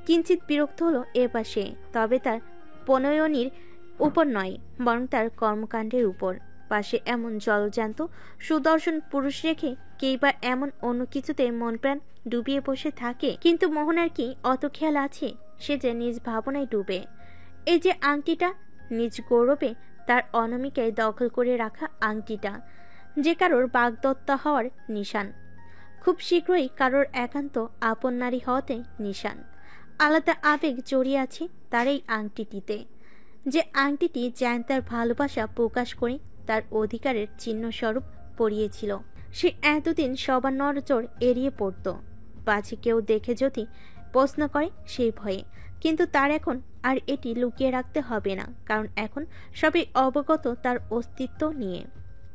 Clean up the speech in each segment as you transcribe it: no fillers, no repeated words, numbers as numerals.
কিঞ্চিত বিরক্ত হলো এ পাশে, তবে তার প্রণয়নীর উপর নয়, বরং তার কর্মকাণ্ডের উপর। পাশে এমন জলজান্ত সুদর্শন পুরুষ রেখে কেই বা এমন অন্য কিছুতে মন প্রাণ ডুবিয়ে বসে থাকে। কিন্তু মোহনার কি অত খেয়াল আছে সে যে নিজ ভাবনায় ডুবে? এই যে আংটিটা, নিজ গৌরবে তার অনামিকায় দখল করে রাখা আংটিটা, যে কারোর বাগদত্তা হওয়ার নিশান, খুব শীঘ্রই কারোর একান্ত আপন নারী হওয়াতে নিশান। আলাদা আবেগ জড়িয়ে আছে তার এই আংটিটিতে, যে আংটিটি জ্যান তার ভালোবাসা প্রকাশ করে তার অধিকারের চিহ্ন স্বরূপ পরিয়েছিল। সে এতদিন সবার নজর এড়িয়ে পড়ত, পাছে কেউ দেখে যদি প্রশ্ন করে সেই ভয়ে। কিন্তু তার এখন আর এটি লুকিয়ে রাখতে হবে না, কারণ এখন সবাই অবগত তার অস্তিত্ব নিয়ে।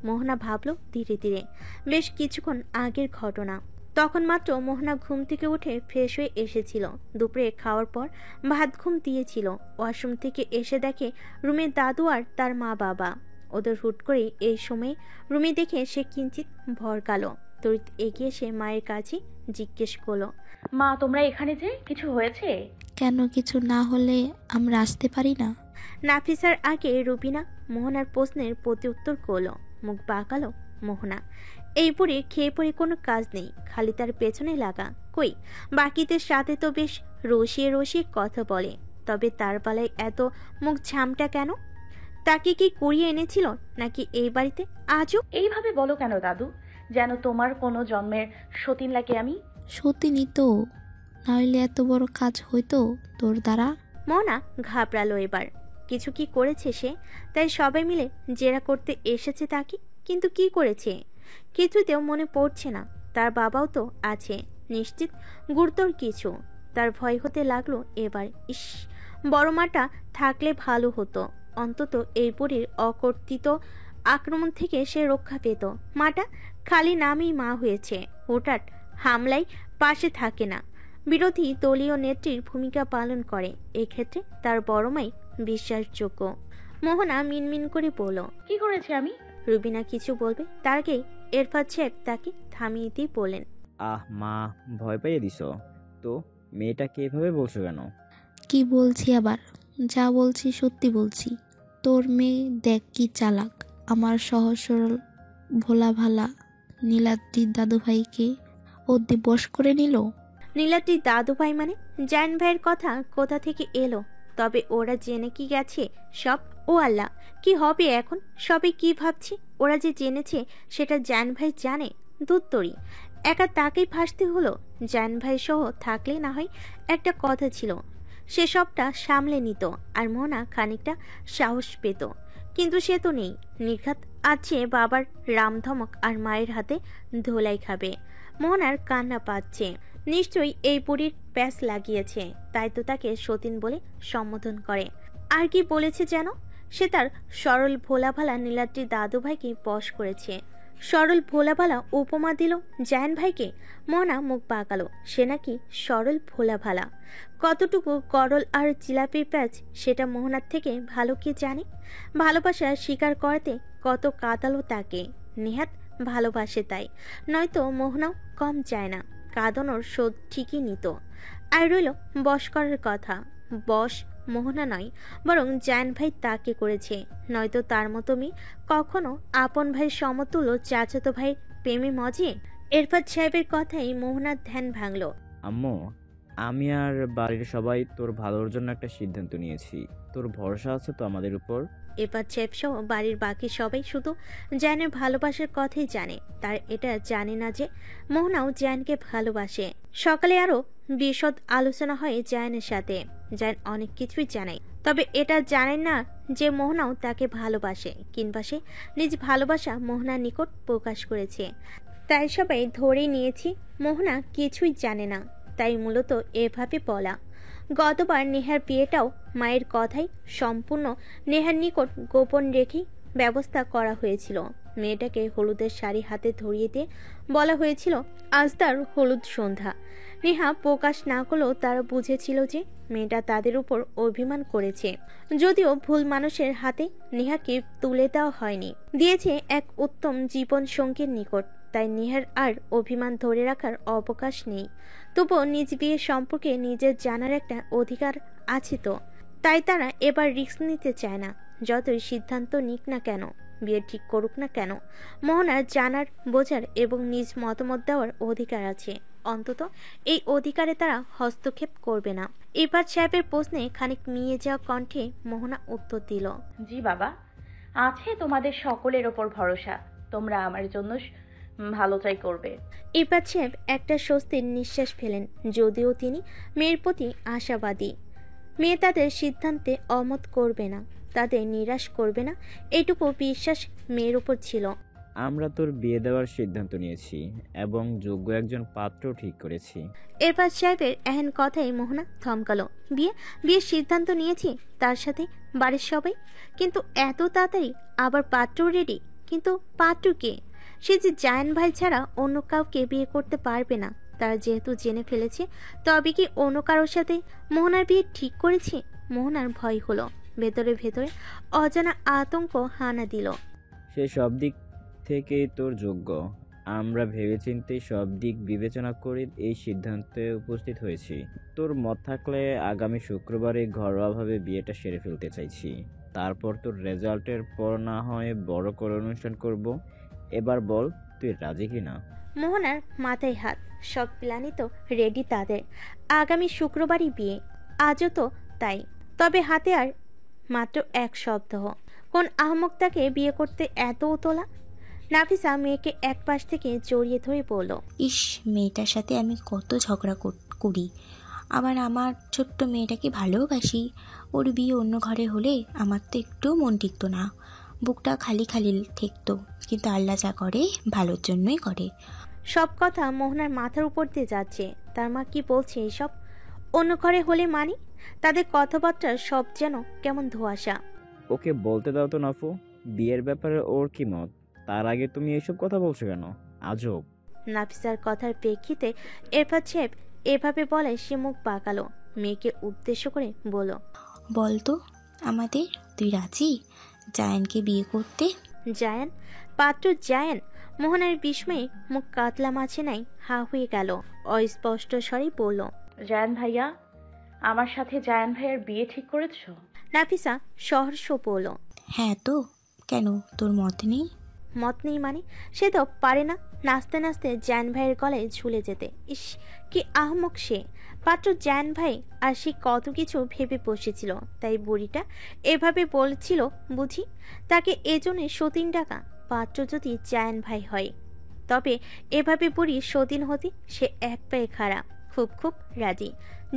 মোহনা ভাবল ধীরে ধীরে, বেশ কিছুক্ষণ আগের ঘটনা। তখন মাত্র মোহনা ঘুম থেকে উঠে ফ্রেশ হয়ে এসেছিল। দুপুরে খাওয়ার পর ভাত ঘুম দিয়েছিল। ওয়াশরুম থেকে এসে দেখে রুমে দাদু আর তার মা বাবা। ওদের হুট করে এই সময়ে রুমে দেখে সে কিঞ্চিত ভরকালো। তড়িৎ এগিয়ে সে মায়ের কাছে জিজ্ঞেস করলো, মা তোমরা এখানে যে, কিছু হয়েছে? কেন, কিছু না হলে আমরা আসতে পারি না? নাফিসার আগে রুবিনা মোহনার প্রশ্নের প্রতি উত্তর করলো। মুখ বাঁকালো মোহনা। এই বুড়ির খেয়ে পড়ে কোনো কাজ নেই, খালি তার পেছনে লাগা। কই, বাকিদের সাথে তো বেশ রসিয়ে রসিয়ে কথা বলে, তবে তার বেলায় এত মুখ ঝামটা কেন? তাকে কি কুড়িয়ে এনেছিল নাকি এই বাড়িতে আজও? এইভাবে বলো কেন দাদু, যেন তোমার কোনো জন্মের সতীন লাগে আমি। সত্যি তো, নইলে এত বড় কাজ হইতো তোর দ্বারা? মোহনা ঘাবড়ালো এবার। কিছু কি করেছে সে, তাই সবাই মিলে জেরা করতে এসেছে তাকে? কিন্তু কি করেছে কিছুতেও মনে পড়ছে না। তার বাবাও তো আছে, নিশ্চিত গুরুতর কিছু। তার ভয় হতে লাগলো এবার। ইস, বড় মাটা থাকলে ভালো হতো, অন্তত এই বুড়ির অকর্তৃত আক্রমণ থেকে সে রক্ষা পেত। মাটা খালি নামেই মা হয়েছে, হুটহাট হামলায় পাশে থাকে না, বিরোধী দলীয় নেত্রীর ভূমিকা পালন করে। এক্ষেত্রে তার বড় মাই বিশ্বাসযোগ্য। মোহনা মিনমিন করে বলল, কি করেছি আমি? রুবিনা কিছু বলবে তার আগেই এরফাদ সাহেব তাকে থামিয়ে দিয়ে বললেন, আহ মা, ভয় পাইয়ে দিছ তো। মেয়েটাকে এভাবে বলছো কেন? কি বলছি আবার? যা বলছি সত্যি বলছি। তোর মেয়ে দেখ কি চালাক। আমার সহজ সরল ভোলা ভালা নীলাদ্রির দাদুভাইকে ও দিবস করে নিল। নীলাদ্রির দাদু ভাই মানে? জান ভাইয়ের কথা কোথা থেকে এলো? তবে ওরা জেনে কি গেছে সব? ও আল্লাহ, কি হবে এখন? সবে কি ভাবছে? ওরা যে জেনেছে সেটা জান ভাই জানে? দুত্তরি, একা তাকেই ফাঁসতে হলো। জান ভাই সহ থাকলে না হয় একটা কথা ছিল, সে সবটা সামলে নিত, আর মোহনা খানিকটা সাহস পেত। কিন্তু সে তো নেই, নির্ঘাত আছে বাবার রামধমক আর মায়ের হাতে ধোলাই খাবে। মোহনার কান্না পাচ্ছে। নিশ্চয়ই এই বুড়ির প্যাস লাগিয়েছে, তাই তো তাকে সতীন বলে সম্বোধন করে। আর কি বলেছে যেন? সে তার সরল ভোলাভালা নীলাদ্রি দাদু ভাইকে বশ করেছে। সরল ভোলাভালা উপমা দিল জায়ান ভাইকে। মোহনা মুখ বাঁকালো। সে নাকি সরল ভোলাভালা? কতটুকু করল আর জিলাপির প্যাচ সেটা মোহনার থেকে ভালো কে জানে? ভালোবাসা স্বীকার করতে কত কাঁদালো তাকে। নেহাত ভালোবাসে তাই, নয়তো মোহনাও কম চায় না। কাঁদানোর শোধ ঠিকই নিত। আর রইল বশ করার কথা। বশ মোহনা নয়, বরং জায়ান ভাই তাকে করেছে। নয়তো তার মতো মেয়ে কখনো আপন ভাইয়ের সমতুল্য চাচাতো ভাইয়ের প্রেমে মজে? এরফাদ সাহেবের কথাই মোহনার ধ্যান ভাঙল। আম্মু, আমি আর বাড়ির সবাই তোর ভালোর জন্য একটা সিদ্ধান্ত নিয়েছি। তোর ভরসা আছে তো আমাদের উপর? এরপর চেপ সহ বাড়ির বাকি সবাই শুধু জায়ানের ভালোবাসার কথাই জানে। তার এটা জানে না যে মোহনাও জায়ানকে ভালোবাসে। সকালে আরো বিশদ আলোচনা হয় জায়ানের সাথে। জায়ান অনেক কিছুই জানে, তবে এটা জানেন না যে মোহনাও তাকে ভালোবাসে, কিংবা সে নিজ ভালোবাসা মোহনার নিকট প্রকাশ করেছে। তাই সবাই ধরে নিয়েছি মোহনা কিছুই জানে না, তাই মূলত এভাবে বলা। গতবার নেহার বিয়েটাও মায়ের কথাই সম্পূর্ণ নেহার নিকট গোপন রেখেই ব্যবস্থা করা হয়েছিল। মেয়েটাকে হলুদের শাড়ি হাতে ধরিয়ে দিয়ে বলা হয়েছিল আজ তার হলুদ সন্ধ্যা। নেহা প্রকাশ না করলেও তারা বুঝেছিল যে মেয়েটা তাদের উপর অভিমান করেছে। যদিও ভুল মানুষের হাতে নেহাকে তুলে দেওয়া হয়নি, দিয়েছে এক উত্তম জীবন সঙ্গীর নিকট। তাই নিহার আর অভিমান ধরে রাখার অবকাশ নেই। তবুও নিজ বিয়ের সম্পর্কে নিজের জানার একটা অধিকার আছে তো, তাই তারা এবার রিস্ক নিতে চায় না। যতই সিদ্ধান্ত নিক না কেন, বিয়ে ঠিক করুক না কেন, মোহনার জানার, বোঝার এবং নিজ মতামত দেওয়ার অধিকার আছে। অন্তত এই অধিকারে তারা হস্তক্ষেপ করবে না। ইরফাত সাহেবের প্রশ্নে খানিক মিয়ে যাওয়া কণ্ঠে মোহনা উত্তর দিল, জি বাবা, আছে তোমাদের সকলের ওপর ভরসা। তোমরা আমার জন্য ভালোটাই করবে। ইরফাত সাহেব একটা স্বস্তির নিঃশ্বাস ফেলেন, যদিও তিনি মেয়ের প্রতি আশাবাদী। মেয়ে তাদের সিদ্ধান্তে অমত করবে না, তাদের নিরাশ করবে না, এইটুকু বিশ্বাস মেয়ের উপর ছিল। আমরা তোর বিয়ে দেওয়ার সিদ্ধান্ত নিয়েছি এবং যোগ্য একজন পাত্র ঠিক করেছি। ইরফাত সাহেবের এহেন কথাই মোহনা থমকালো। বিয়ের সিদ্ধান্ত নিয়েছি, তার সাথে বাড়ির সবাই? কিন্তু এত তাড়াতাড়ি? আবার পাত্র রেডি? কিন্তু পাত্র কে? সে যে জায়ান ভাই ছাড়া অন্য কাউকে বিয়ে করতে পারবে না। তারা যেহেতু জেনে ফেলেছে, তবে কি অন্য কারোর সাথে মোহনার বিয়ে ঠিক করেছে? মোহনার ভয় হলো, ভেতরে ভেতরে অজানা আতঙ্ক হানা দিল। সে সব দিক থেকেই তোর যোগ্য। আমরা ভেবেচিন্তে সব দিক বিবেচনা করে এই সিদ্ধান্তে উপস্থিত হয়েছি। তোর মত থাকলে আগামী শুক্রবারে ঘরোয়াভাবে বিয়েটা সেরে ফেলতে চাইছি। তারপর তোর রেজাল্টের পর না হয় বড় করে অনুষ্ঠান করব। এবার বল, তুই রাজি কিনা? মোহনার মাথায় হাত। সব প্ল্যানই তো রেডি তাদের। আগামী শুক্রবারই বিয়ে, আজও তো তাই। তবে হাতে আর মাত্র এক সপ্তাহ। কোন আহমক তাকে বিয়ে করতে এত তোলা? নাফিসা মেয়েকে এক পাশ থেকে জড়িয়ে ধরে বলল, ইস, মেয়েটার সাথে আমি কত ঝগড়া করি, আবার আমার ছোট্ট মেয়েটাকে ভালোবাসি। ওর বিয়ে অন্য ঘরে হলে আমার তো একটুও মন টিকতো না, বুকটা খালি খালি ঠেকতো। কিন্তু আল্লাহ যা করে ভালোর জন্যই করে। সব কথা মোহনার মাথার উপর দিয়ে যাচ্ছে। তার মা কি বলছে এসব? অন্য ঘরে হলে মানি? তাদের কথাবার্তা সব যেন কেমন ধোঁয়াশা। ওকে বলতে দাও তো নাফু, বিয়ের ব্যাপারে ওর কি মত। তার আগে তুমি এইসব কথা বলছো কেন? আজব। নাফিসার কথার প্রেক্ষিতে ইরফাত সাহেব এভাবে বলে সে মুখ বাঁকালো। মেয়েকে উদ্দেশ্য করে বলল, বলতো আমাদের, তুই রাজি জায়ানকে বিয়ে করতে? জায়ান? পাত্র জায়ান? মোহনার বিস্ময়ে মুখ কাতলা মাছে নাই হা হয়ে গেল। অস্পষ্ট স্বরে বলল, জায়ান ভাইয়া, আমার সাথে জায়ান ভাইয়ার বিয়ে ঠিক করেছো? নাফিসা সহর্ষ বলল, হ্যাঁ তো, কেন তোর মত নেই? মত নেই মানে? সে তো পারে না নাচতে নাচতে জায়ান ভাইয়ের গলায় ঝুলে যেতে। ইস, কি আহমক সে! পাত্র জায়ান ভাই, আর সে কত কিছু ভেবে বসেছিল। তাই বুড়িটা এভাবে বলছিল বুঝি? তাকে এজন্য সতীন ডাকা। পাত্র যদি জায়ান ভাই হয়, তবে এভাবে বুড়ি সতীন হতে সে এক পায়ে খাড়া। খুব খুব রাজি,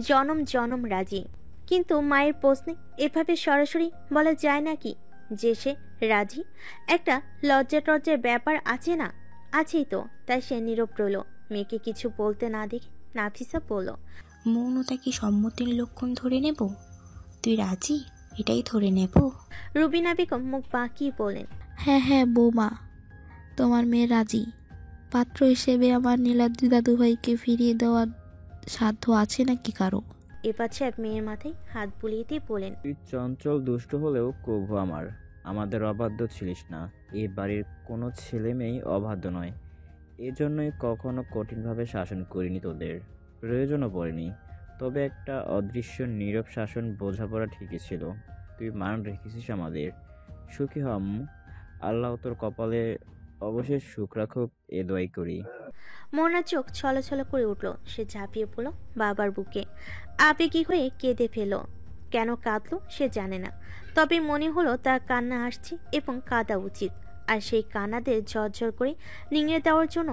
জনম জনম রাজি। কিন্তু মায়ের প্রশ্নে এভাবে সরাসরি বলা যায় নাকি যে সে রাজি? একটা লজ্জা টজ্জার ব্যাপার আছে না? আছেই তো। তাই সে নীরব রইল। মেয়েকে কিছু বলতে না দেখে নাফিসা বলল, মৌনতা কি সম্মতির লক্ষণ ধরে নেব? তুই রাজি এটাই ধরে নেব? রুবিনা বেগম মুখ বাঁকিয়ে বলেন, হ্যাঁ হ্যাঁ বৌমা, তোমার মেয়ে রাজি। পাত্র হিসেবে আমার নীলাদ্রি দাদুভাইকে ফিরিয়ে দেওয়ার সাধ্য আছে নাকি কারো? ইরফাত সাহেব মেয়ের মাথায় হাত বুলিয়ে দিয়ে বলেন, তুই চঞ্চল দুষ্ট হলেও কভু আমাদের অবাধ্য ছিলিস না। এই বাড়ির কোনো ছেলে মেয়েই অবাধ্য নয়। এজন্যই কখনো কঠিনভাবে শাসন করিনি, তোদের প্রয়োজনও পড়েনি। তবে একটা অদৃশ্য নীরব শাসন, বোঝাপড়া ঠিকই ছিল। তুই মান রেখেছিস আমাদের। সুখী হ আম্মু। আল্লাহ তোর কপালে অবশেষ সুখ রাখুক, এ দোয়াই করি। মোহনার চোখ ছলছল করে উঠল। সে ঝাঁপিয়ে পড়ল বাবার বুকে, আবেগী হয়ে কেঁদে ফেল। কেন কাঁদলো সে জানে না, তবে মনে হলো তার কান্না আসছে এবং কাঁদা উচিত। আর সেই কান্নাদের ঝরঝর করে নিংড়ে দেওয়ার জন্য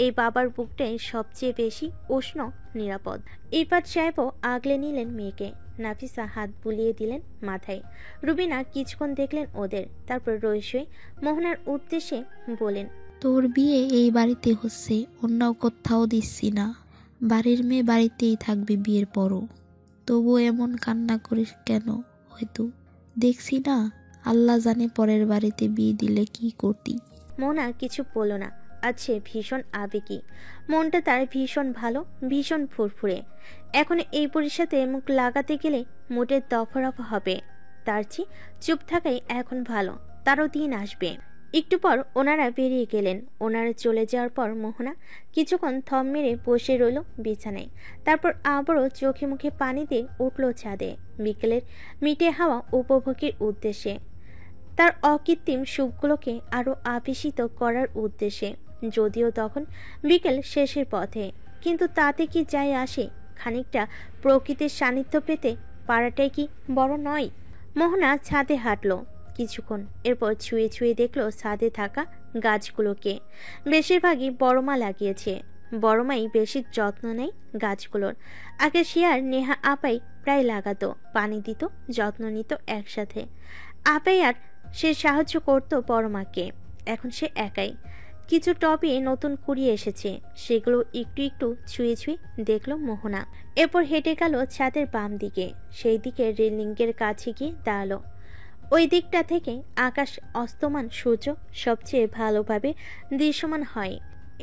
এই বাবার বুকটাই সবচেয়ে বেশি উষ্ণ, নিরাপদ। ইরফাত সাহেবও আগলে নিলেন মেয়েকে। নাফিসা হাত বুলিয়ে দিলেন মাথায়। রুবিনা কিছুক্ষণ দেখলেন ওদের, তারপর রইসই মোহনার উদ্দেশ্যে বলেন, তোর বিয়ে এই বাড়িতে হচ্ছে, অন্য কোথাও দিচ্ছি না। বাড়ির মেয়ে বাড়িতেই থাকবে বিয়ের পরও। তবু এমন কান্না করিস কেন? হয়তো দেখছি না, আল্লাহ জানে পরের বাড়িতে বিয়ে দিলে কি করতি। মোহনা কিছু বলল না। আছে ভীষণ আবেগী, মনটা তার ভীষণ ভালো, ভীষণ ফুরফুরে। এখন এই বুড়ির সাথে মুখ লাগাতে গেলে মোটের দফা রফা হবে। তার চেয়ে চুপ থাকাই এখন ভালো। তারও দিন আসবে। একটু পর ওনারা বেরিয়ে গেলেন। ওনারা চলে যাওয়ার পর মোহনা কিছুক্ষণ থম মেরে বসে রইল বিছানায়। তারপর আবারও চোখে মুখে পানি দিয়ে উঠল ছাদে বিকেলের মিঠে হাওয়া উপভোগের উদ্দেশ্যে, তার অকৃত্রিম সুখগুলোকে আরও আবেশিত করার উদ্দেশ্যে। যদিও তখন বিকেল শেষের পথে, কিন্তু তাতে কি যায় আসে? খানিকটা প্রকৃতির সান্নিধ্য পেতে পারাটাই কি বড় নয়? মোহনা ছাদে হাঁটল কিছুক্ষণ, এরপর ছুঁয়ে ছুঁয়ে দেখল ছাদে থাকা গাছগুলোকে। বেশিরভাগই বড়মা লাগিয়েছে। বড়মাই বেশি যত্ন নেয় গাছগুলোর। আগে সে আর নেহা আপাই প্রায় লাগাতো, পানি দিত, যত্ন নিত একসাথে। আপাই আর সে সাহায্য করত বড়মাকে। এখন সে একাই। কিছু টবে নতুন কুড়ি এসেছে, সেগুলো একটু একটু ছুঁয়ে ছুঁয়ে দেখল মোহনা। এরপর হেঁটে গেল ছাদের বাম দিকে, সেই দিকে রেলিংয়ের কাছে গিয়ে দাঁড়ালো। ওই দিকটা থেকে আকাশ, অস্তমান সূর্য সবচেয়ে ভালোভাবে দৃশ্যমান হয়।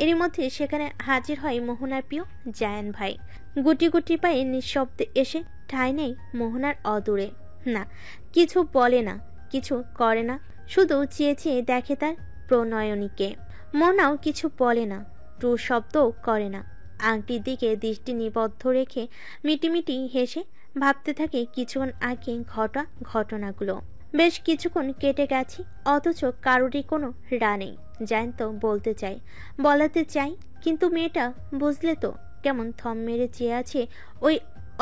এরই মধ্যে সেখানে হাজির হয় মোহনার প্রিয় জায়ান ভাই। গুটি গুটি পায়ে নিঃশব্দে এসে ঠাঁই নেই মোহনার অদূরে। না, কিছু বলে না, কিছু করে না, শুধু চেয়ে চেয়ে দেখে তার প্রণয়নীকে। মোহনাও কিছু বলে না, টু শব্দও করে না। আংটির দিকে দৃষ্টি নিবদ্ধ রেখে মিটিমিটি হেসে ভাবতে থাকে কিছুক্ষণ আগে ঘটা ঘটনাগুলো। বেশ কিছুক্ষণ কেটে গেছে, অথচ কারোরই কোনো রা নেই। জান তো বলতে চাই, বলাতে চাই, কিন্তু মেয়েটা বুঝলে তো কেমন থম মেরে চেয়ে আছে ওই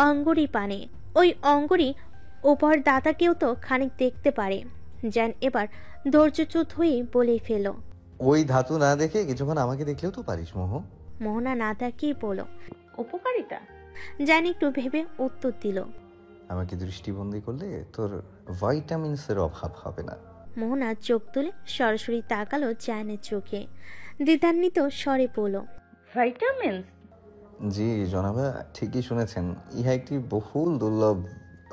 অঙ্গুরি পানে। ওই অঙ্গুরি উপর দাতাকেও তো খানিক দেখতে পারে। জান এবার ধৈর্যচ্যুত হয়ে বলে ফেল, ওই ধাতু না দেখে কিছুক্ষণ আমাকে দেখলেও তো পারিস মোহ। মোহনা না তাকিয়ে বলল, উপকারিতা? জান একটু ভেবে উত্তর দিল, আমাকে দৃষ্টিবন্দি করলে তোর ভাইটামিনসের অভাব হবে না। মোহনা চোখ তুলে সরাসরি তাকালো জানের চোখে, দ্বিধান্বিত স্বরে বলল, ভাইটামিনস? জি জনাবা, ঠিকই শুনেছেন। ইহা একটি বহুল দুর্লভ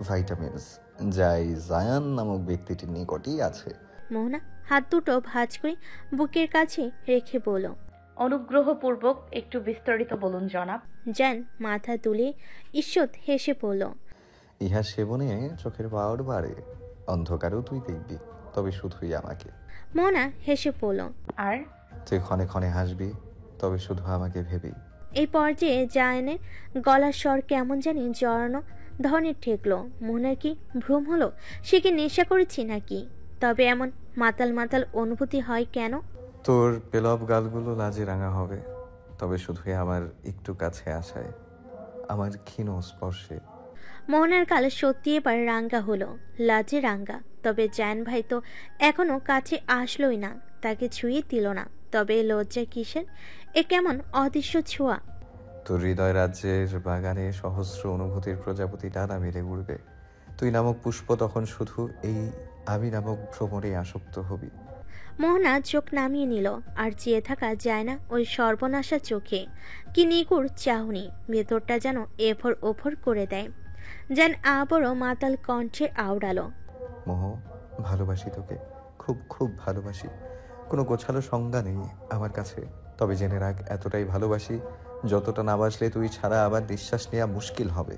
ভাইটামিনস, যা এই জায়ান নামক ব্যক্তিটির নিকটই আছে। মোহনা হাত দুটো ভাঁজ করে বুকের কাছে রেখে বলল, অনুগ্রহপূর্বক একটু বিস্তারিত বলুন জনাব। জান মাথা তুলে ঈষৎ হেসে বলল, ইহা সেবনে চোখের পাওয়ার বাড়ে, অন্ধকারেও তুই দেখবি, তবে শুধুই আমাকে। মোহনা হেসে বলল, আর তুই ক্ষণে ক্ষণে হাসবি, তবে শুধু আমাকে ভেবেই। এই পর্যায়ে জায়ানের গলার স্বর কেমন জানি জড়ানো ধরনের ঠেকলো। মোহনার কি ভ্রম হলো? সে কি নেশা করেছি নাকি? তবে এমন মাতাল মাতাল অনুভূতি হয় কেন? তোর পেলব গালগুলো লাজে রাঙা হবে, তবে শুধুই আমার একটু কাছে আসায়, আমার ক্ষীণ স্পর্শে। মোহনার গাল সত্যি এবার রাঙ্গা হলো, লাজে রাঙ্গা। তবে জায়ান ভাই তো এখনো কাছে আসলোই না, তাকে ছুঁয়ে দিল না। তবে লজ্জা কিসের? এ কেমন অদৃশ্য ছোঁয়া! তোর হৃদয় রাজ্যের বাগানে সহস্র অনুভূতির প্রজাপতি ডানা মেলে উড়বে। তুই নামক পুষ্প তখন শুধু এই আমি নামক ভ্রমরে আসক্ত হবি। মোহনা চোখ নামিয়ে নিল, আর চেয়ে থাকা যায় না ওই সর্বনাশা চোখে। কি নিগুড় চাহনি, ভেতরটা যেন এফর ওফর করে দেয়। যেন আবারও মাতাল কণ্ঠে আওড়ালো, মোহ, ভালোবাসি তোকে, খুব খুব ভালোবাসি। কোনো গোছালো সংজ্ঞা নেই আমার কাছে, তবে জেনে রাখ এতটাই ভালোবাসি যতটা না বাসলে তুই ছাড়া আবার নিঃশ্বাস নেওয়া মুশকিল হবে।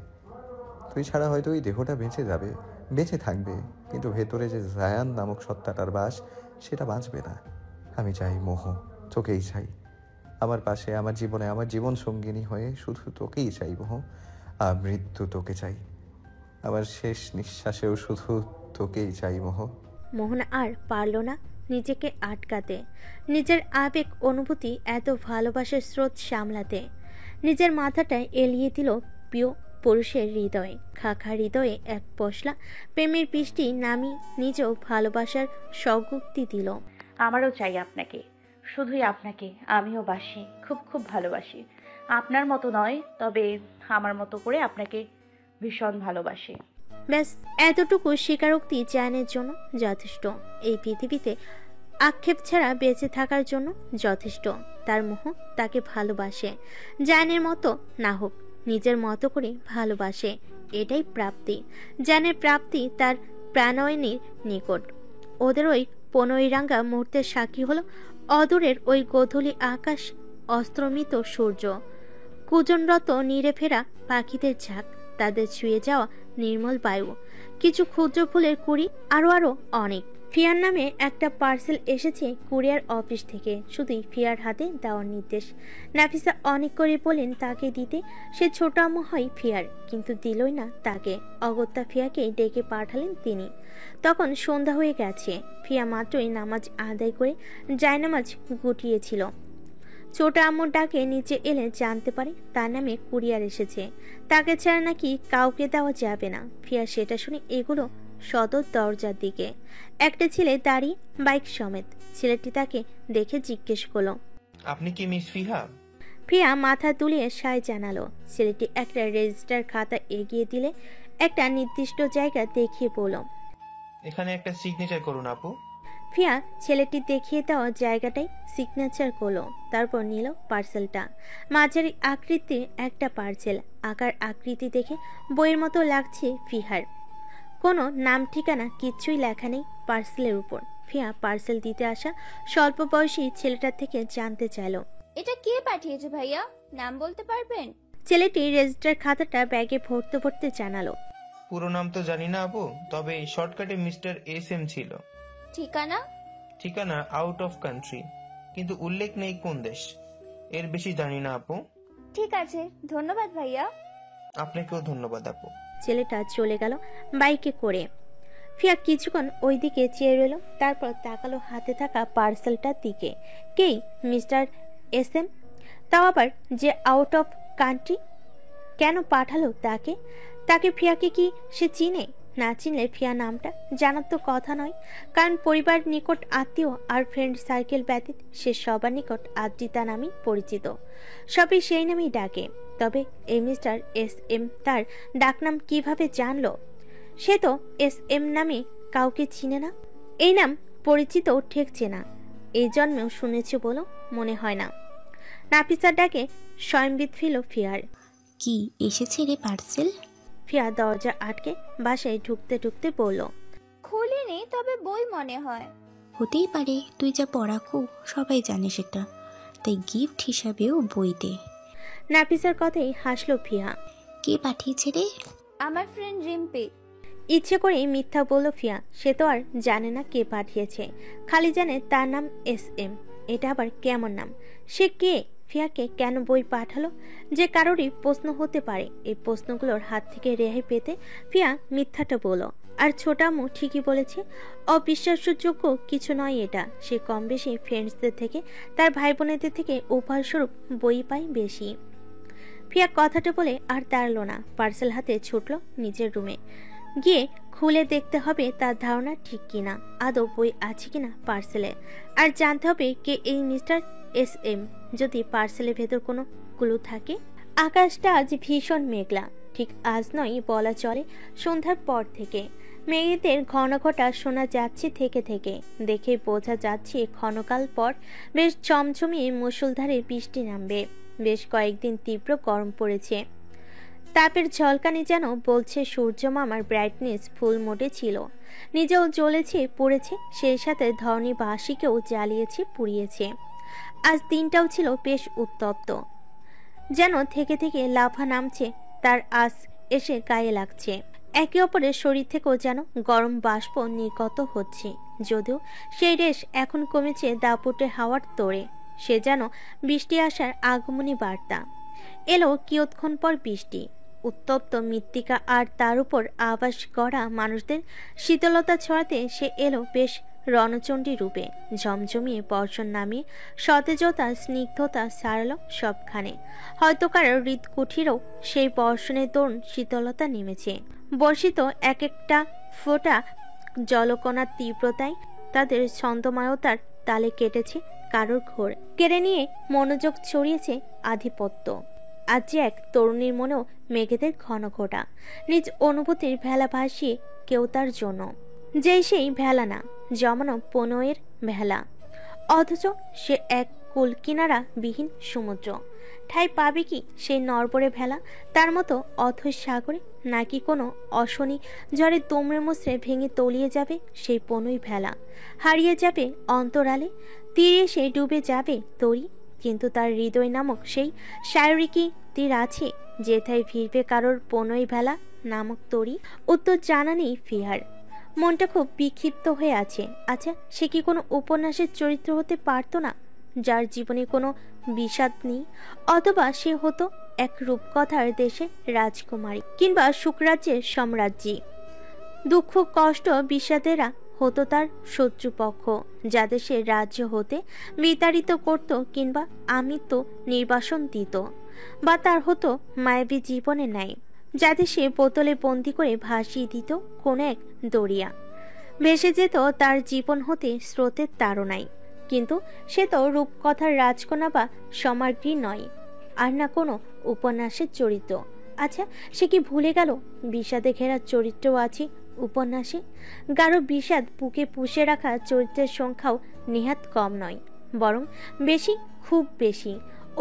তুই ছাড়া হয়তো ওই দেহটা বেঁচে যাবে, বেঁচে থাকবে, কিন্তু ভেতরে যে জায়ান নামক সত্তাটার বাস, সেটা বাঁচবে না। আমি চাই মোহ, তোকেই চাই আমার পাশে, আমার জীবনে, আমার জীবন সঙ্গিনী হয়ে শুধু তোকেই চাই মোহ। আর মৃত্যু তোকে চাই, আমার শেষ নিঃশ্বাসেও শুধু তোকেই চাই মোহ। মোহনা আর পারল না নিজেকে আটকাতে, নিজের আবেগ অনুভূতি এত ভালোবাসার স্রোত সামলাতে। নিজের মাথাটায় এলিয়ে দিল প্রিয় পুরুষের হৃদয়ে। খাখা হৃদয়ে এক পশলা প্রেমের বৃষ্টি নামি নিজেও ভালোবাসার স্বগুক্তি দিল। আমারও চাই আপনাকে, শুধুই আপনাকে। আমিও বাসি, খুব খুব ভালোবাসি। আপনার মতো নয়, তবে আমার মতো করে আপনাকে ভীষণ ভালোবাসি। ব্যাস এতটুকু স্বীকারোক্তি জায়ানের জন্য যথেষ্ট। এই পৃথিবীতে আক্ষেপ ছাড়া বেঁচে থাকার জন্য যথেষ্ট। তার মোহ তাকে ভালোবাসে, জায়ানের মতো না হোক, নিজের মতো করে ভালোবাসে। এটাই প্রাপ্তি। জায়ানের প্রাপ্তি তার প্রাণয়নীর নিকট। ওদের ওই 15 রাঙ্গা মুহূর্তের সাক্ষী হলো অদূরের ওই গোধূলি আকাশ, অস্ত্রমিত সূর্য, কুজনরত নীড়ে ফেরা পাখিদের ঝাঁক, তাদের ছুঁয়ে যাওয়া নির্মল বায়ু, কিছু ক্ষুদ্র ফুলের কুড়ি, আরো আরো অনেক। ফিয়ার নামে একটা পার্সেল এসেছে কুরিয়ার অফিস থেকে, শুধুই ফিয়ার হাতে দেওয়ার নির্দেশ। নাফিসা অনেক করে বলেন তাকে দিতে, সে ছোট আম্মু হয় ফিয়ার, কিন্তু দিলই না তাকে। অগত্যা ফিয়াকে ডেকে পাঠালেন তিনি। তখন সন্ধ্যা হয়ে গেছে। ফিয়া মাত্রই নামাজ আদায় করে জায়নামাজ গুটিয়েছিল। ছোট আম্মুর ডাকে নিচে এলে জানতে পারে তার নামে কুরিয়ার এসেছে, তাকে ছাড়া নাকি কাউকে দেওয়া যাবে না। ফিয়া সেটা শুনে এগুলো সদর দরজার দিকে। একটা ছেলে দাঁড়িয়ে, বাইক সমেত। ছেলেটি তাকে দেখে জিজ্ঞেস করলো, আপনি কি মিস ফিহা? ফিয়া মাথা তুলিয়ে সায় জানালো। ছেলেটি একটা রেজিস্টার খাতা এগিয়ে দিলে একটা নির্দিষ্ট জায়গা দেখিয়ে বলল, এখানে একটা সিগনেচার করুন আপু। ফিয়া ছেলেটি দেখিয়ে দেওয়া জায়গাটাই সিগনেচার করলো। তারপর নিল পার্সেলটা। মাঝারি আকৃতির একটা পার্সেল, আকার আকৃতি দেখে বইয়ের মতো লাগছে ফিহার। কোনো নাম ঠিকানা কিচ্ছুই লেখা নেই পার্সেলের উপর। ফিয়া পার্সেল দিতে আসা স্বল্প বয়সী ছেলেটার থেকে জানতে চাইল, এটা কে পাঠিয়েছে ভাইয়া? নাম বলতে পারবেন? ছেলেটি রেজিস্টার খাতাটা ব্যাগে ভরতে ভরতে জানালো, পুরো নাম তো জানি না আপু, তবে শর্টকাটে মিস্টার SM ছিল। ঠিকানা? ঠিকানা আউট অফ কান্ট্রি, কিন্তু উল্লেখ নেই কোন দেশ। এর বেশি জানি না আপু। ঠিক আছে, ধন্যবাদ ভাইয়া। আপনাকেও ধন্যবাদ আপু। ছেলেটা চলে গেল বাইকে করে। ফিয়া কিছুক্ষণ ওই দিকে চেয়ে রইল, তারপর তাকালো হাতে থাকা পার্সেলটার দিকে। কেই মিস্টার SM? তাও আবার যে আউট অফ কান্ট্রি? কেন পাঠালো তাকে? তাকে ফিয়াকে কি সে চিনে? না চিনলে ফিয়া নামটা জানার তো কথা নয়, কারণ পরিবার নিকট আত্মীয় আর ফ্রেন্ড সার্কেল ব্যতীত সে সবার নিকট আদ্রিতা নামেই পরিচিত। সবই সেই নামেই ডাকে। তবে এই মিস্টার SM তার ডাকনাম কিভাবে জানলো? সে তো SM নামে কাউকে চিনে না। এই নাম পরিচিত ঠেকছে না। এই জন্মেও শুনেছে বলো মনে হয় না। নাফিসার ডাকে স্বয়ংবিদ ফিল ফিয়ার। কি এসেছে রে পার্সেল? ফিয়া দরজা আটকে বাসায় ঢুকতে ঢুকতে বলল, খুলিনি, তবে বই মনে হয়। হতেই পারে, তুই যা পড়াকু সবাই জানে সেটা, তাই গিফট হিসাবেও বই দে। নাফিসার কথাই হাসলো ফিয়া। কে পাঠিয়েছে রে? আমার ফ্রেন্ড রিম্পি। ইচ্ছে করে মিথ্যা বলল ফিয়া। সে তো আর জানে না কে পাঠিয়েছে, খালি জানে তার নাম SM। এটা আবার কেমন নাম? সে কে? ফিয়াকে কেন বই পাঠালো? যে কারোরই প্রশ্ন হতে পারে। এই প্রশ্নগুলোর হাত থেকে রেহাই পেতে ফিয়া মিথ্যাটা বলল। আর ছোটামু ঠিকই বলেছে, অবিশ্বাসযোগ্য কিছু নয় এটা। সে কম বেশি ফ্রেন্ডসদের থেকে, তার ভাই বোনেদের থেকে উপহারস্বরূপ বই পায় বেশি। ফিয়া কথাটা বলে আর দাঁড়ালো না, পার্সেল হাতে ছুটলো নিজের রুমে। গিয়ে খুলে দেখতে হবে তার ধারণা ঠিক কিনা, আদৌ বই আছে কিনা পার্সেলে। আর জানতে হবে কে এই মিস্টার SM। যদি পার্সেলের ভেতর কোনো ক্লু থাকে। আকাশটা আজ ভীষণ মেঘলা। ঠিক আজ নয় বলা চলে, সন্ধ্যার পর থেকে মেঘেদের ঘনঘটা শোনা যাচ্ছে থেকে থেকে। দেখে বোঝা যাচ্ছে ক্ষণকাল পর বেশ চমচমিয়ে মুষলধারে বৃষ্টি নামবে। বেশ কয়েকদিন তীব্র গরম পড়েছে। তাপের ঝলকানি যেন বলছে সূর্য মামার ব্রাইটনেস ফুল মোডে ছিল। নিজেও জ্বলেছে পড়েছে, সেই সাথে ধরণীবাসীকেও জ্বালিয়েছে পুড়িয়েছে। আজ দিনটাও ছিল বেশ উত্তপ্ত, যেন থেকে থেকে লাফা নামছে, তার আস এসে গায়ে লাগছে। একে অপরের শরীর থেকেও যেন গরম বাষ্প নির্গত হচ্ছে, যদিও সেই রেশ এখন কমেছে দাপুটে হাওয়ার তোড়ে। সে যেন বৃষ্টি আসার আগমনী বার্তা। এলো কিয়ৎক্ষণ পর বৃষ্টি। উত্তপ্ত মৃত্তিকা আর তার উপর আবাস গড়া মানুষদের শীতলতা ছড়াতে সে এলো বেশ রণচণ্ডী রূপে। ঝমঝমিয়ে বর্ষণ নামিয়ে সতেজতা স্নিগ্ধতা সারালো সবখানে। হয়তো কারো হৃদকুঠিরও সেই বর্ষণের দরুন শীতলতা নেমেছে। বর্ষিত এক একটা ফোঁটা জলকণার তীব্রতায় তাদের ছন্দময়তার তালে কেটেছে কারোর ঘোর, কেড়ে নিয়ে মনোযোগ ছড়িয়েছে আধিপত্য। আজ যে এক তরুণীর মনেও মেঘেদের ঘনঘটা, নিজ অনুভূতির ভেলা ভাসিয়ে কেউ তার জন্য, যেই সেই ভেলা না, জমানো পনয়ের ভেলা। অথচ সে এক কুল কিনারা বিহীন সমুদ্র। ঠাই পাবে কি সেই নরবরে ভেলা? তার মতো অথৈ সাগরে, নাকি কোনো অশনি ঝড়ে তোমরে মুচড়ে ভেঙে তলিয়ে যাবে সেই পনই ভেলা? হারিয়ে যাবে অন্তরালে, তীরে এসে ডুবে যাবে তরি। কিন্তু তার হৃদয় নামক সেই শারীরিকই তীর আছে, যেথায় ভিড়বে কারোর পনই ভেলা নামক তরি। উত্তর জানা নেই ফিহার। মনটা খুব বিক্ষিপ্ত হয়ে আছে। আচ্ছা, সে কি কোনো উপন্যাসের চরিত্র হতে পারতো না, যার জীবনে কোনো বিষাদ নেই? অথবা সে হতো এক রূপকথার দেশে রাজকুমারী, কিংবা শুক্রাজ্যের সম্রাজ্ঞী। দুঃখ কষ্ট বিষাদেরা হতো তার শত্রুপক্ষ, যাদের সে রাজ্য হতে বিতাড়িত করত কিংবা আমিত্ব নির্বাসন দিত। বা তার হতো মায়াবী জীবনে ন্যায়, যাদের সে বোতলে বন্দি করে ভাসিয়ে দিত কোনো এক দরিয়া। ভেসে যেত তার জীবন হতে স্রোতের তাড়নায়। কিন্তু সে তো রূপকথার রাজকন্যা বা সমাগ্রী নয়, আর না কোনো উপন্যাসের চরিত্র। আচ্ছা, সে কি ভুলে গেল বিষাদে ঘেরা চরিত্রও আছে উপন্যাসে? গাঢ় বিষাদ বুকে পুষে রাখা চরিত্রের সংখ্যাও নেহাত কম নয়, বরং বেশি, খুব বেশি।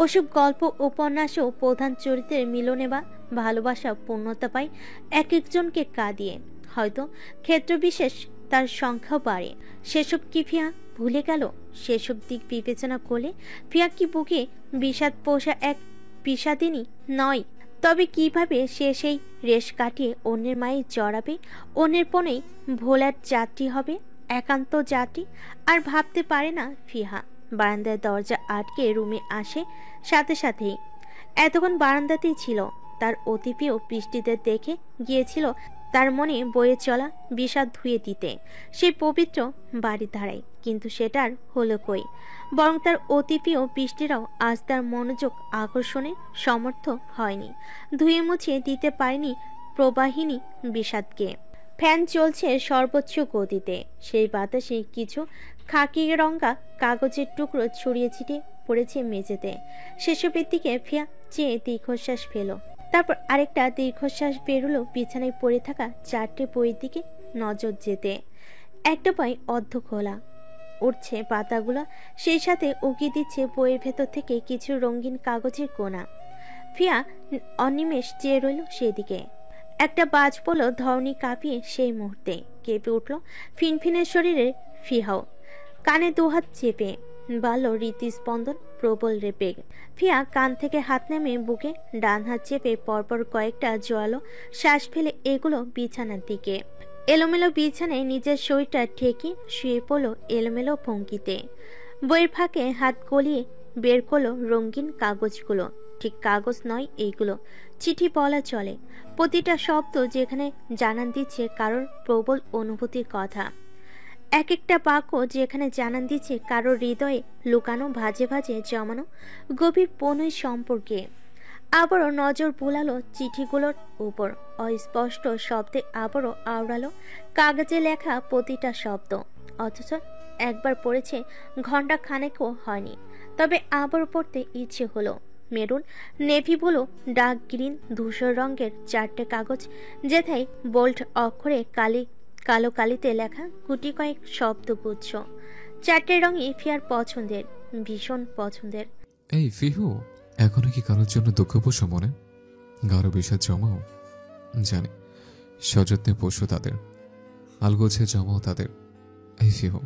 ওসব গল্প উপন্যাসেও প্রধান চরিত্রের মিলনে বা ভালোবাসা পূর্ণতা পায় এক একজনকে কাঁদিয়ে। হয়তো ক্ষেত্রবিশেষ তার সংখ্যাও বাড়ে। সেসব কি ফিয়া ভুলে গেল? সেসব দিক বিবেচনা করলে ফিয়া কি বুকে বিষাদ পোষা এক বিষাদিনী নয়? তবে কিভাবে সে সেই রেশ কাটিয়ে অন্যের মায়ে জড়াবে, অন্যের পণেই ভোলার যাত্রী হবে, একান্ত যাত্রী? আর ভাবতে পারে না ফিহা। বারান্দার দরজা আটকে রুমে আসে সাথে সাথেই। এতক্ষণ বারান্দাতেই ছিল। তার অতি প্রিয় বৃষ্টিদের দেখে গিয়েছিল তার মনে বয়ে চলা বিষাদ ধুয়ে দিতে সেই পবিত্র বাড়ির ধারায়। কিন্তু সেটার হলো কই? বরং তার অতি প্রিয় বৃষ্টিরাও আজ তার মনোযোগ আকর্ষণে সমর্থ হয়নি, ধুয়ে মুছিয়ে দিতে পারেনি প্রবাহিনী বিষাদকে। ফ্যান চলছে সর্বোচ্চ গতিতে। সেই বাতাসে কিছু খাকি রঙা কাগজের টুকরো ছড়িয়ে ছিটিয়ে পড়েছে মেঝেতে। সেসবের দিকে ফিয়া চেয়ে দীর্ঘশ্বাস ফেল। তারপর আরেকটা দীর্ঘশ্বাস বেরোলো বিছানায় পড়ে থাকা 4টে বইয়ের দিকে নজর যেতে। একটা বই অর্ধ খোলা, উঠছে পাতাগুলো, সেই সাথে উকি দিচ্ছে বইয়ের ভেতর থেকে কিছু রঙিন কাগজের কোনা। ফিয়া অনিমেষ চেয়ে রইল সেদিকে। একটা বাজ পড়ল ধরণী কাঁপিয়ে। সেই মুহূর্তে কেঁপে উঠল ফিনফিনের শরীরে ফিহাও। কানে দুহাত চেপে বাড়ল হৃদস্পন্দন, প্রবল বেগ। ফিয়া কান থেকে হাত নেমে বুকে ডান হাত চেপে পরপর কয়েকটা জোয়ালো শ্বাস ফেলে এগুলো বিছানার দিকে। এলোমেলো বিছানায় নিজের শরীরটা ঠেকে শুয়ে পড়ল এলোমেলো ভঙ্গিতে। বইয়ের ফাঁকে হাত গলিয়ে বের করলো রঙিন কাগজগুলো। ঠিক কাগজ নয় এইগুলো, চিঠি বলা চলে। প্রতিটা শব্দ যেখানে জানান দিচ্ছে কারোর প্রবল অনুভূতির কথা। এক একটা বাক্য যেখানে জানান দিচ্ছে কারোর হৃদয়ে লুকানো ভাজে ভাজে জমানো গভীর প্রণয় সম্পর্কে। আবারও নজর বুলালো চিঠিগুলোর উপর। অস্পষ্ট শব্দে আবারও আওড়ালো কাগজে লেখা প্রতিটা শব্দ। অথচ একবার পড়েছে, ঘন্টা খানেকও হয়নি। তবে আবারও পড়তে ইচ্ছে হলো। Maroon, navy blue, dark green, ধূসর রঙের 4টে কাগজ, যেথায় বোল্ড অক্ষরে কালো কালিতে লেখা গুটি কয়েক শব্দগুচ্ছ। 4টে রঙই ফিয়ার পছন্দের, ভীষণ পছন্দের। এই ফিহু, এখনো কি কারোর জন্য দুঃখ পোষো মনে? গাঢ় বিষাদ জমাও? জানি, সযত্নে পোষো তাদের, আলগোছে জমাও তাদের। এই ফিহু,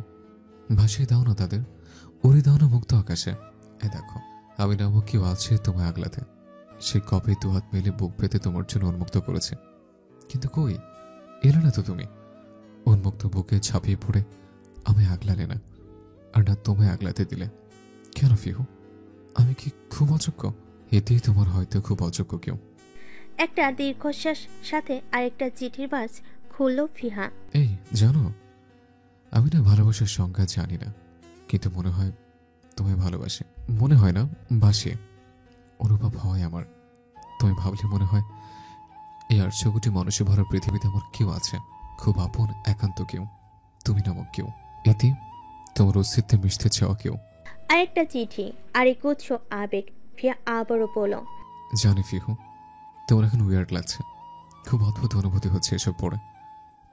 ভাসিয়ে দাও না তাদের, উড়ে দাও না মুক্ত আকাশে। এই দেখো, আমি নামক কেউ আছে তোমায় আগলাতে। সে কবে দুহাত মেলে বুক পেতে তোমার জন্য উন্মুক্ত করেছে, কিন্তু কই এলে না তো তুমি। উন্মুক্ত বুকে ছাপিয়ে পড়ে আমি আগলালে না, আর না তোমায় আগলাতে দিলে। কেন ফিহু, আমি কি খুব অযোগ্য? এতেই তোমার হয়তো খুব অযোগ্য কেউ। একটা দীর্ঘশ্বাস সাথে আরেকটা চিঠির বাস খুলল ফিহা। এই জানো, আমি না ভালোবাসার সংজ্ঞা জানি না, কিন্তু মনে হয় তোমায় ভালোবাসি। মনে হয় না, বাসি। অনুভব হয় আমার। তুমি ভাবলে মনে হয় এই 800 কোটি মানুষে ভরা পৃথিবীতে আমার কেউ আছে, খুব আপন একান্ত কেউ, তুমি নামক কেউ। এতে তোমার অস্তিত্বে মিশতে চাওয়া কেউ। আরেকটা চিঠি, আরেক গুচ্ছ আবেগ। ফিয়া আবারও বলল, জানি ফিহু, তোমার এখন উইয়ার্ড লাগছে। খুব অদ্ভুত অনুভূতি হচ্ছে এসব পড়ে।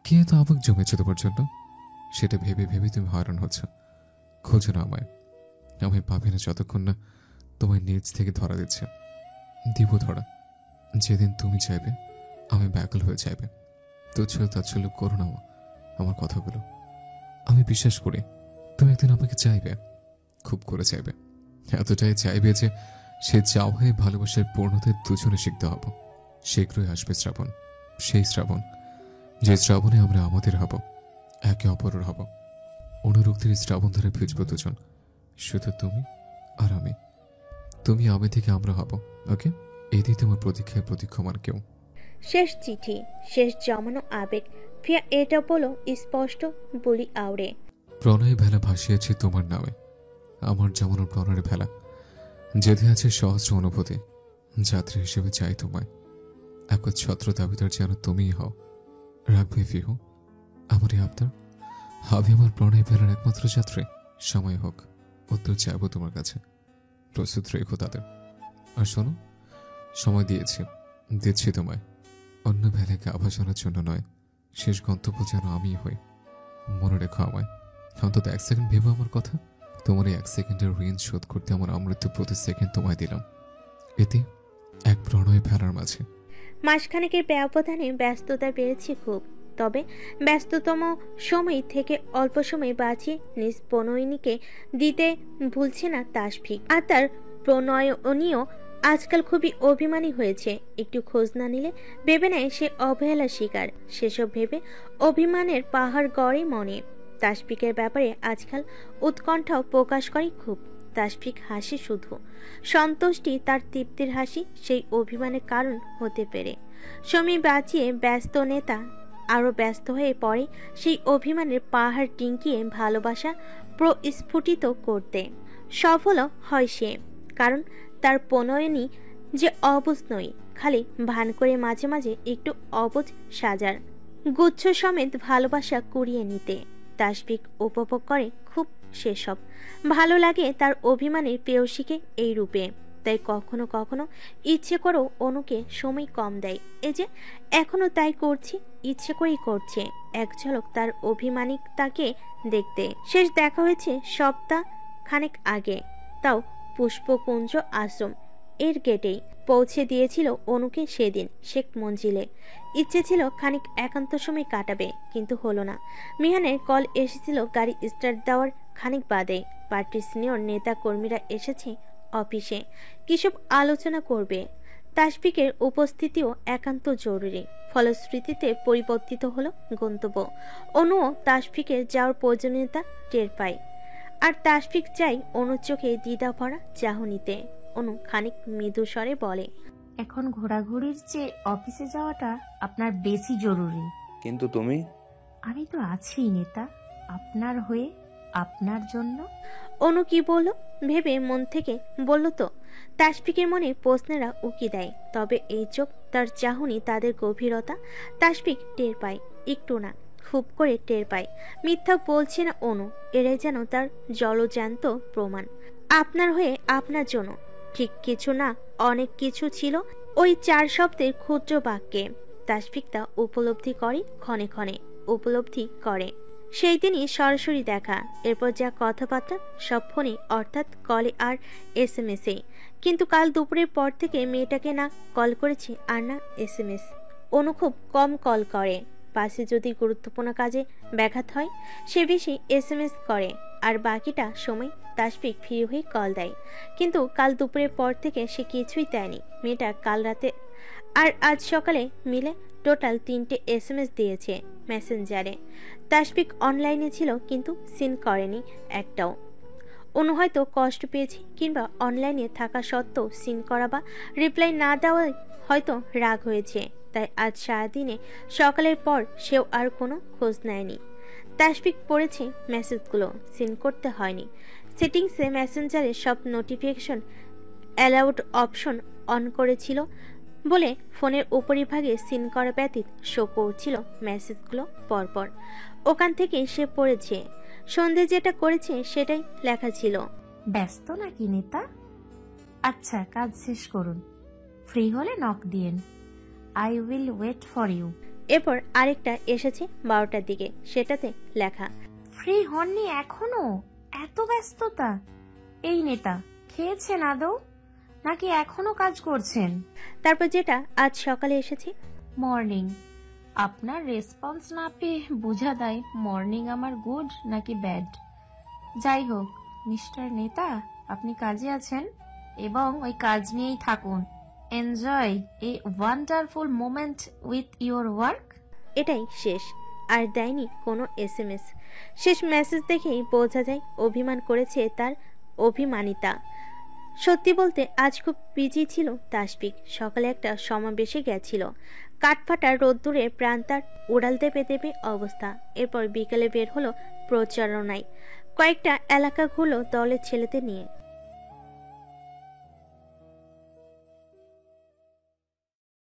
কে এত আবেগ জমেছে তোমার জন্য? সেটা ভেবে ভেবে তুমি হয়রান হচ্ছ। খোঁজো না আমায়, আমি পাবি না যতক্ষণ না তোমায় নিজ থেকে ধরা দিচ্ছে। দিব ধরা, যেদিন তুমি চাইবে আমি ব্যাকুল হয়ে যাইবে। তুচ্ছ তাচ্ছল্য করো না আমার কথাগুলো। আমি বিশ্বাস করি তুমি একদিন আমাকে চাইবে, খুব করে চাইবে। এতটাই চাইবে যে সে চাও হয়ে ভালোবাসার পূর্ণতায় দুজনে শিখতে হব। শীঘ্রই আসবে শ্রাবণ, সেই শ্রাবণ যে শ্রাবণে আমরা আমাদের হব। একে অপরের হব। অনুরক্তির শ্রাবণ ধারে ভিজব দুজন, শুধু তুমি আর আমি। তুমি আমি থেকে আমরা হব, ওকে? এতেই তোমার প্রতীক্ষায় প্রতীক্ষমান কেউ। শেষ চিঠি, শেষ জমানো আবেগ। ফিয়া এটা বলো স্পষ্ট বলি আওড়ে। প্রণয়ে ভেলা ভাসিয়েছে তোমার নামে, আমার জমানো প্রণয়ের ভেলা। যেতে আছে সহস্র অনুভূতি, যাত্রী হিসেবে চাই তোমায়। একবার ছত্র দাবিদার যেন তুমিই হও। রাখবে ফিহু আমার এই আবদার? হবে আমার প্রণয় ভেলার একমাত্র যাত্রী। সময় হোক, উত্তর চাইব তোমার কাছে। প্রস্তুত রেখো তাদের। আর শোনো, সময় দিচ্ছি তোমায়। অন্য ভেলাকে আভাসনের জন্য নয়, শেষ গন্তব্য যেন আমিই হই। মনে রেখো আমায়। অন্তত 1 সেকেন্ড ভেবো আমার কথা। তোমার এই 1 সেকেন্ডের ঋণ শোধ করতে আমার আমৃত্যু প্রতি সেকেন্ড তোমায় দিলাম। এতে এক প্রণয় ভেলার মাঝে। মাসখানেকের ব্যবধানে ব্যস্ততা বেড়েছে খুব। তবে ব্যস্ততম সময় থেকে অল্প সময় বাঁচিয়ে নিজ প্রণয়িনীকে দিতে ভুলছে না তাসফিক। আর তার প্রণয়নীয় আজকাল খুবই অভিমানী হয়েছে। একটু খোঁজ না নিলে ভেবে নেয় সে অবহেলা শিকার। সেসব ভেবে অভিমানের পাহাড় গড়ে মনে। তাসফিকের ব্যাপারে আজকাল উৎকণ্ঠাও প্রকাশ করে খুব। তাসফিক হাসি শুধু, সন্তুষ্টি তার তৃপ্তির হাসি সেই অভিমানের কারণ হতে পেরে। সময় বাঁচিয়ে ব্যস্ত নেতা আরো ব্যস্ত হয়ে পড়ে সেই অভিমানের পাহাড় ডিঙ্গিয়ে ভালোবাসা প্রস্ফুটিত করতে। সফল হয় সে, কারণ তার প্রণয়নী যে অবুঝ নয়, খালি ভান করে মাঝে মাঝে একটু অবুঝ সাজার গুচ্ছ সমেত ভালোবাসা কুড়িয়ে নিতে। তাসফিক উপভোগ করে খুব সেসব। ভালো লাগে তার অভিমানের প্রেয়সীকে এই রূপে। তাই কখনো কখনো ইচ্ছে করেও অনুকে সময় কম দেয়। এই যে এখনো তাই করছি, ইচ্ছে করেই করছে এক ঝলক তার অভিমানিকতাকে দেখতে। শেষ দেখা হয়েছে সপ্তাহ খানেক আগে, তাও পুষ্পকুঞ্জ আশ্রম এর গেটেই পৌঁছে দিয়েছিল অনুকে সেদিন শেখ মঞ্জিলে। ইচ্ছে ছিল খানিক একান্ত সময় কাটাবে, কিন্তু হলো না। মিহানের কল এসেছিল গাড়ি স্টার্ট দেওয়ার খানিক বাদে। পার্টির সিনিয়র নেতা কর্মীরা এসেছে অফিসে, কিসব আলোচনা করবে। তাসফিকের উপস্থিতিও একান্ত জরুরি। ফলশ্রুতিতে পরিবর্তিত হলো গন্তব্য। অনুও তাসফিকের যাওয়ার প্রয়োজনীয়তা টের পায়। আর তাসফিক চাই অনুর চোখে দ্বিধা ভরা চাহনিতে। অনু খানিক মৃদু স্বরে বলে, এখন ঘোরাঘুরির চেয়ে অফিসে যাওয়াটা আপনার বেশি জরুরি। কিন্তু তুমি? আমি তো আছি নেতা, আপনার হয়ে, আপনার জন্য। অনু কি বলল ভেবে মন থেকে বলল তো। তাসফিকের মনে প্রশ্নেরা উকি দেয়, তবে এই চোখ, তার চাহনি, তাদের গভীরতা তাসফিক টের পায়। একটু না, খুব করে টের পায়। মিথ্যা বলছে না অনু, এরাই যেন তার জলজ্যান্ত প্রমাণ। আপনার হয়ে, আপনার জন্য, ঠিক কিছু না অনেক কিছু ছিল ওই 4 শব্দের ক্ষুদ্র বাক্যে। তাসফিক তা উপলব্ধি করে, ক্ষণে ক্ষণে উপলব্ধি করে। সেই দিনই সরাসরি দেখা, এরপর যা কথাবার্তা সব ফোনে, অর্থাৎ কলে আর SMS এ। কিন্তু কাল দুপুরের পর থেকে মেয়েটাকে না কল করেছে আর না SMS। অনু খুব কম কল করে। পাশে যদি গুরুত্বপূর্ণ কাজে ব্যাঘাত হয় সে বেশি SMS করে, আর বাকিটা সময় তাসফিক ফ্রি হয়ে কল দেয়। কিন্তু কাল দুপুরের পর থেকে সে কিছুই দেয়নি। মেয়েটা কাল রাতে আর আজ সকালে মিলে টোটাল 3টে SMS দিয়েছে মেসেঞ্জারে। তাসফিক অনলাইনে ছিল কিন্তু সিন করেনি একটাও। অনু হয়তো কষ্ট পেয়েছে, কিংবা অনলাইনে থাকা সত্ত্বেও সিন করা বা রিপ্লাই না দেওয়ায় হয়তো রাগ হয়েছে। তাই আজ সারাদিনে সকালের পর সেও আর কোনো খোঁজ নেয়নি। তাসফিক পড়েছে মেসেজগুলো, সিন করতে হয়নি। সেটিংসে মেসেঞ্জারে সব নোটিফিকেশন অ্যালাউড অপশন অন করেছিল বলে ফোনের উপরিভাগে সিন করা ব্যতীত শো করছিল মেসেজগুলো পরপর। ওখান থেকে সে পড়েছে। সন্ধে যেটা করেছে সেটাই লেখা ছিল। ব্যস্ত নাকি নেতা? আচ্ছা, কাজ শেষ করুন, ফ্রি হলে নক দিয়েন। I will wait for you. এরপর আরেকটা এসেছে 12টার দিকে, সেটাতে লেখা, ফ্রি হননি এখনো? এত ব্যস্ততা? এই নেতা, খেয়েছেন আদৌ, নাকি এখনো কাজ করছেন? তারপর যেটা আজ সকালে এসেছে, মর্নিং। আপনার রেসপন্স না পেয়ে বোঝা দেয় মর্নিং আমার গুড নাকি ব্যাড। যাই হোক মিস্টার নেতা, আপনি কাজে আছেন এবং ওই কাজ নিয়েই থাকুন। Enjoy a wonderful moment with your work. এটাই শেষ। আর দেয়নি কোনো SMS। শেষ মেসেজ দেখেই বোঝা যায় অভিমান করেছে তার অভিমানিতা। সত্যি বলতে আজ খুব বিজি ছিল তাসফিক। সকালে একটা সমাবেশে গেছিল। কাঠফাটা রোদ্দুরে প্রাণ তার উড়াল দেবে দেবে অবস্থা। এরপর বিকেলে বের হলো প্রচারণায়। কয়েকটা এলাকা ঘুরলো দলের ছেলেদের নিয়ে।